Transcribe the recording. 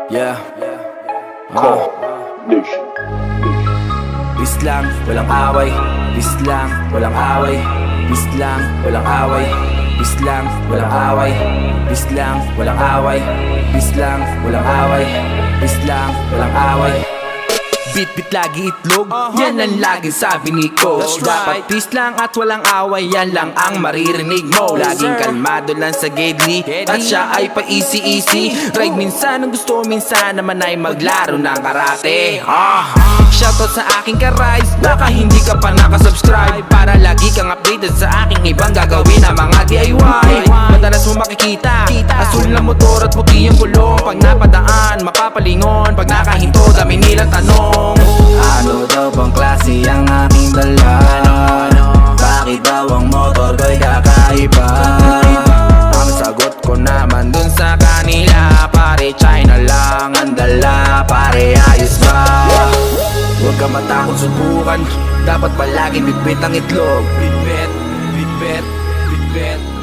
Yeah. Nation. Peace lang, walang away. Peace lang, walang away. Peace lang, walang away. Peace lang, walang away. Peace lang, walang away. Peace lang, walang away. Peace lang, walang away. Bit-bit lagi itlog, yan ang laging sabi ni Coach. Dapat peace lang at walang away, yan lang ang maririnig mo. Laging kalmado lang sa gedli, at siya ay pa-easy-easy. Ride minsan ang gusto, minsan naman ay maglaro ng karate. Shoutout sa aking ka-rides, baka hindi ka pa nakasubscribe, para lagi kang updated sa aking ibang gagawin na mga DIY. Madalas mo makikita, asul na motor at puti yung gulong. Pag napadaan, mapapalingon. Pag nakahinto, dami nilang tanong. Ano daw bang klase ang aking dala? Bakit daw ang motor ko'y kakaiba? Ang sagot ko naman dun sa kanila, pare China lang ang dala, pare ayos ba? Huwag ka matakot subukan, dapat palagi bitbit ang itlog. Bitbit, bitbit, bitbit.